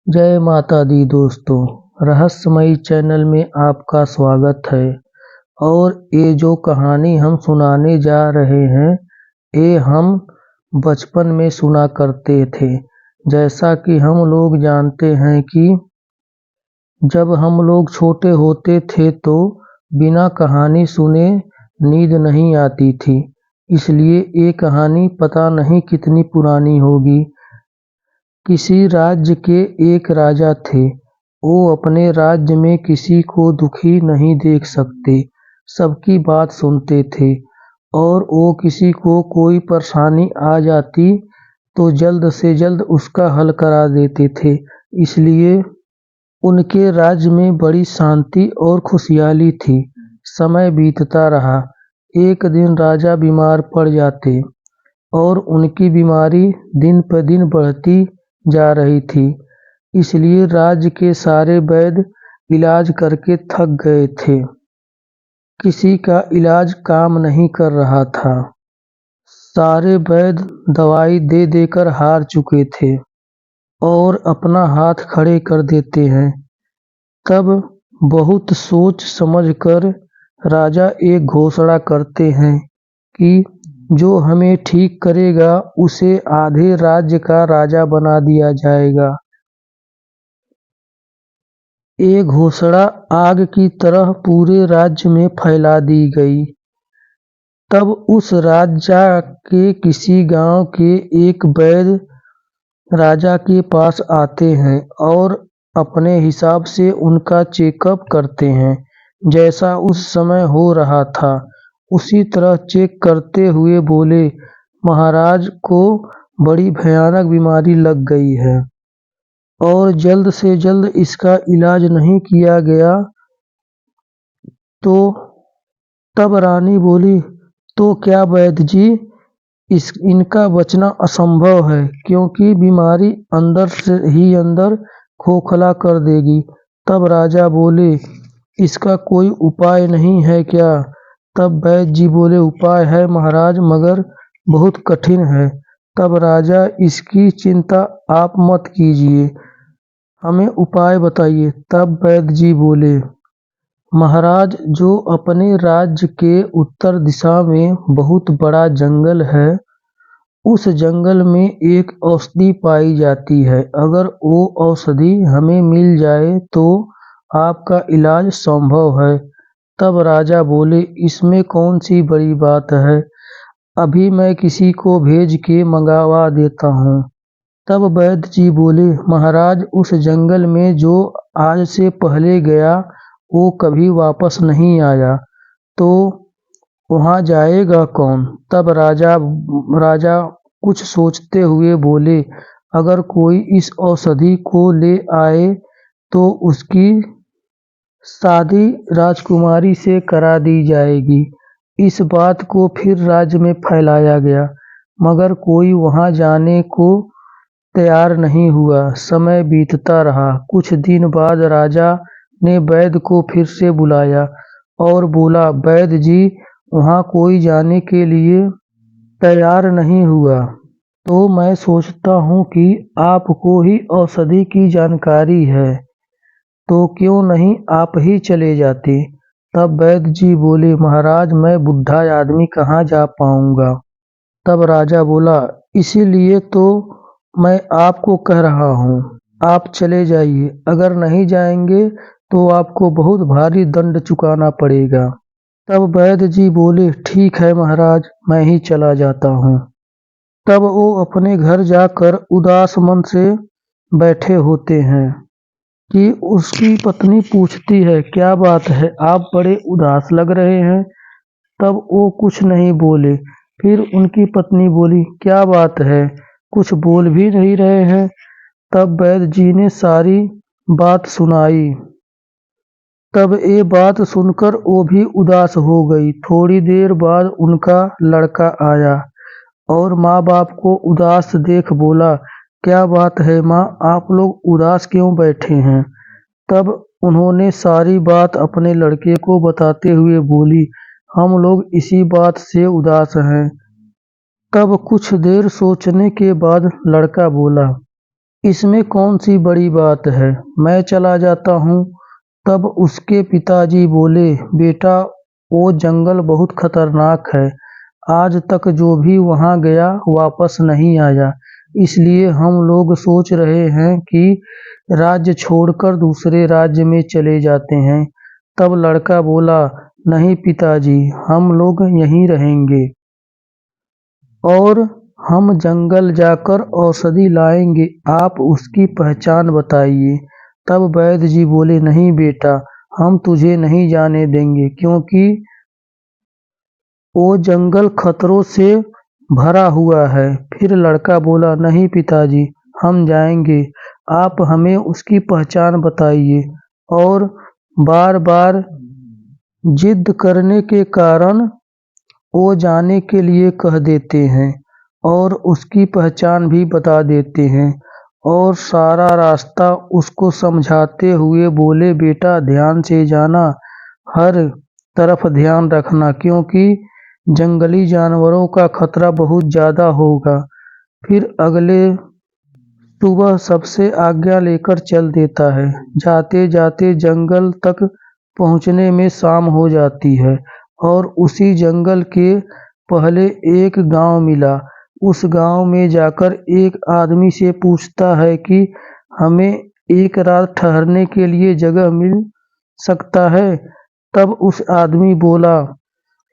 जय माता दी दोस्तों, रहस्यमयी चैनल में आपका स्वागत है। और ये जो कहानी हम सुनाने जा रहे हैं ये हम बचपन में सुना करते थे। जैसा कि हम लोग जानते हैं कि जब हम लोग छोटे होते थे तो बिना कहानी सुने नींद नहीं आती थी। इसलिए ये कहानी पता नहीं कितनी पुरानी होगी। किसी राज्य के एक राजा थे। वो अपने राज्य में किसी को दुखी नहीं देख सकते, सबकी बात सुनते थे और वो किसी को कोई परेशानी आ जाती तो जल्द से जल्द उसका हल करा देते थे। इसलिए उनके राज्य में बड़ी शांति और खुशहाली थी। समय बीतता रहा। एक दिन राजा बीमार पड़ जाते और उनकी बीमारी दिन पर दिन बढ़ती जा रही थी। इसलिए राज्य के सारे वैद्य इलाज करके थक गए थे। किसी का इलाज काम नहीं कर रहा था। सारे वैद्य दवाई दे देकर हार चुके थे और अपना हाथ खड़े कर देते हैं। तब बहुत सोच समझकर राजा एक घोषणा करते हैं कि जो हमें ठीक करेगा उसे आधे राज्य का राजा बना दिया जाएगा। ये घोषणा आग की तरह पूरे राज्य में फैला दी गई। तब उस राजा के किसी गांव के एक वैद्य राजा के पास आते हैं और अपने हिसाब से उनका चेकअप करते हैं। जैसा उस समय हो रहा था उसी तरह चेक करते हुए बोले, महाराज को बड़ी भयानक बीमारी लग गई है और जल्द से जल्द इसका इलाज नहीं किया गया तो। तब रानी बोली, तो क्या वैद्य जी, इनका बचना असंभव है क्योंकि बीमारी अंदर से ही अंदर खोखला कर देगी। तब राजा बोले, इसका कोई उपाय नहीं है क्या? तब वैद्य जी बोले, उपाय है महाराज, मगर बहुत कठिन है। तब राजा, इसकी चिंता आप मत कीजिए, हमें उपाय बताइए। तब वैद्य जी बोले, महाराज, जो अपने राज्य के उत्तर दिशा में बहुत बड़ा जंगल है उस जंगल में एक औषधि पाई जाती है। अगर वो औषधि हमें मिल जाए तो आपका इलाज संभव है। तब राजा बोले, इसमें कौन सी बड़ी बात है, अभी मैं किसी को भेज के मंगवा देता हूँ। तब वैद्य जी बोले, महाराज, उस जंगल में जो आज से पहले गया वो कभी वापस नहीं आया, तो वहाँ जाएगा कौन? तब राजा कुछ सोचते हुए बोले, अगर कोई इस औषधि को ले आए तो उसकी शादी राजकुमारी से करा दी जाएगी। इस बात को फिर राज्य में फैलाया गया, मगर कोई वहां जाने को तैयार नहीं हुआ। समय बीतता रहा। कुछ दिन बाद राजा ने वैद्य को फिर से बुलाया और बोला, वैद्य जी, वहां कोई जाने के लिए तैयार नहीं हुआ, तो मैं सोचता हूँ कि आपको ही औषधि की जानकारी है, तो क्यों नहीं आप ही चले जाते। तब वैद्य जी बोले, महाराज, मैं बुढ़ा आदमी कहाँ जा पाऊंगा। तब राजा बोला, इसीलिए तो मैं आपको कह रहा हूँ, आप चले जाइए। अगर नहीं जाएंगे तो आपको बहुत भारी दंड चुकाना पड़ेगा। तब वैद्य जी बोले, ठीक है महाराज, मैं ही चला जाता हूँ। तब वो अपने घर जाकर उदास मन से बैठे होते हैं कि उसकी पत्नी पूछती है, क्या बात है, आप बड़े उदास लग रहे हैं। तब वो कुछ नहीं बोले। फिर उनकी पत्नी बोली, क्या बात है, कुछ बोल भी नहीं रहे हैं। तब वैद्य जी ने सारी बात सुनाई। तब ये बात सुनकर वो भी उदास हो गई। थोड़ी देर बाद उनका लड़का आया और माँ बाप को उदास देख बोला, क्या बात है माँ, आप लोग उदास क्यों बैठे हैं। तब उन्होंने सारी बात अपने लड़के को बताते हुए बोली, हम लोग इसी बात से उदास हैं। तब कुछ देर सोचने के बाद लड़का बोला, इसमें कौन सी बड़ी बात है, मैं चला जाता हूँ। तब उसके पिताजी बोले, बेटा वो जंगल बहुत खतरनाक है, आज तक जो भी वहाँ गया वापस नहीं आया, इसलिए हम लोग सोच रहे हैं कि राज्य छोड़कर दूसरे राज्य में चले जाते हैं। तब लड़का बोला, नहीं पिताजी, हम लोग यहीं रहेंगे और हम जंगल जाकर औषधि लाएंगे, आप उसकी पहचान बताइए। तब वैद्य जी बोले, नहीं बेटा, हम तुझे नहीं जाने देंगे, क्योंकि वो जंगल खतरों से भरा हुआ है। फिर लड़का बोला, नहीं पिताजी, हम जाएंगे, आप हमें उसकी पहचान बताइए। और बार बार जिद करने के कारण वो जाने के लिए कह देते हैं और उसकी पहचान भी बता देते हैं और सारा रास्ता उसको समझाते हुए बोले, बेटा ध्यान से जाना, हर तरफ ध्यान रखना, क्योंकि जंगली जानवरों का खतरा बहुत ज़्यादा होगा। फिर अगले सुबह सबसे आज्ञा लेकर चल देता है। जाते जाते जंगल तक पहुंचने में शाम हो जाती है और उसी जंगल के पहले एक गांव मिला। उस गांव में जाकर एक आदमी से पूछता है कि हमें एक रात ठहरने के लिए जगह मिल सकता है। तब उस आदमी बोला,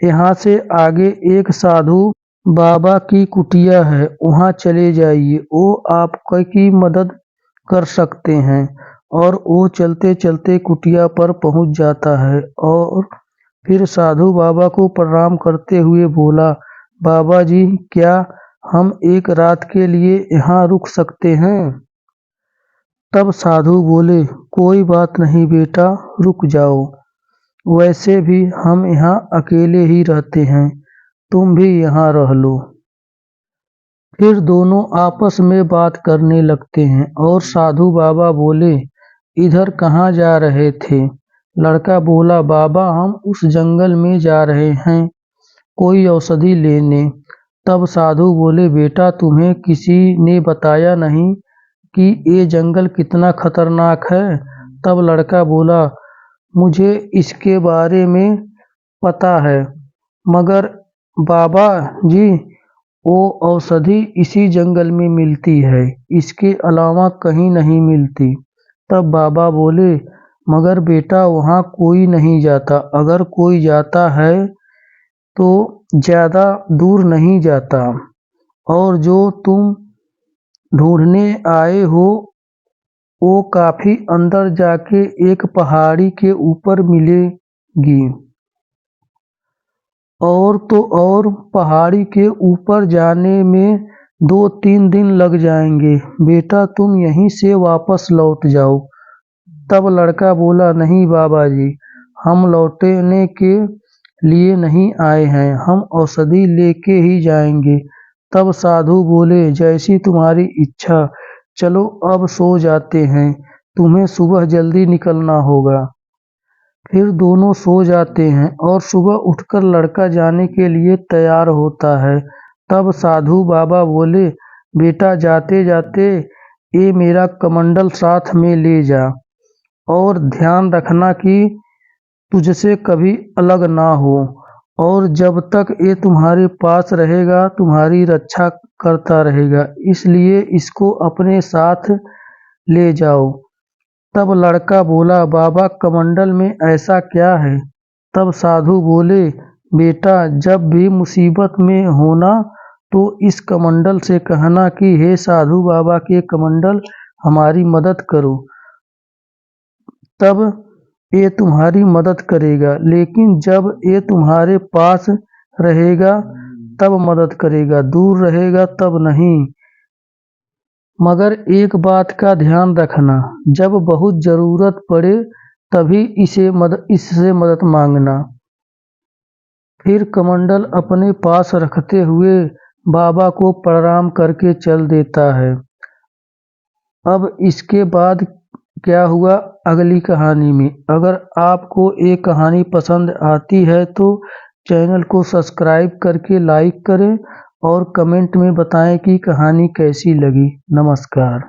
यहाँ से आगे एक साधु बाबा की कुटिया है, वहाँ चले जाइए, वो आपकी मदद कर सकते हैं। और वो चलते चलते कुटिया पर पहुँच जाता है और फिर साधु बाबा को प्रणाम करते हुए बोला, बाबा जी, क्या हम एक रात के लिए यहाँ रुक सकते हैं? तब साधु बोले, कोई बात नहीं बेटा, रुक जाओ, वैसे भी हम यहाँ अकेले ही रहते हैं, तुम भी यहाँ रह लो। फिर दोनों आपस में बात करने लगते हैं और साधु बाबा बोले, इधर कहाँ जा रहे थे? लड़का बोला, बाबा हम उस जंगल में जा रहे हैं कोई औषधि लेने। तब साधु बोले, बेटा तुम्हें किसी ने बताया नहीं कि ये जंगल कितना खतरनाक है? तब लड़का बोला, मुझे इसके बारे में पता है, मगर बाबा जी वो औषधि इसी जंगल में मिलती है, इसके अलावा कहीं नहीं मिलती। तब बाबा बोले, मगर बेटा वहाँ कोई नहीं जाता, अगर कोई जाता है तो ज़्यादा दूर नहीं जाता, और जो तुम ढूंढने आए हो वो काफी अंदर जाके एक पहाड़ी के ऊपर मिलेगी। और तो और पहाड़ी के ऊपर जाने में 2-3 दिन लग जाएंगे, बेटा तुम यहीं से वापस लौट जाओ। तब लड़का बोला, नहीं बाबा जी, हम लौटने के लिए नहीं आए हैं, हम औषधि लेके ही जाएंगे। तब साधु बोले, जैसी तुम्हारी इच्छा, चलो अब सो जाते हैं, तुम्हें सुबह जल्दी निकलना होगा। फिर दोनों सो जाते हैं और सुबह उठकर लड़का जाने के लिए तैयार होता है। तब साधु बाबा बोले, बेटा जाते जाते ये मेरा कमंडल साथ में ले जा और ध्यान रखना कि तुझसे कभी अलग ना हो, और जब तक ये तुम्हारे पास रहेगा तुम्हारी रक्षा करता रहेगा, इसलिए इसको अपने साथ ले जाओ। तब लड़का बोला, बाबा कमंडल में ऐसा क्या है? तब साधु बोले, बेटा जब भी मुसीबत में होना तो इस कमंडल से कहना कि हे साधु बाबा के कमंडल हमारी मदद करो, तब ये तुम्हारी मदद करेगा, लेकिन जब ये तुम्हारे पास रहेगा तब मदद करेगा, दूर रहेगा तब नहीं। मगर एक बात का ध्यान रखना, जब बहुत जरूरत पड़े तभी इससे मदद मांगना। फिर कमंडल अपने पास रखते हुए बाबा को प्रणाम करके चल देता है। अब इसके बाद क्या हुआ अगली कहानी में। अगर आपको ये कहानी पसंद आती है तो चैनल को सब्सक्राइब करके लाइक करें और कमेंट में बताएं कि कहानी कैसी लगी। नमस्कार।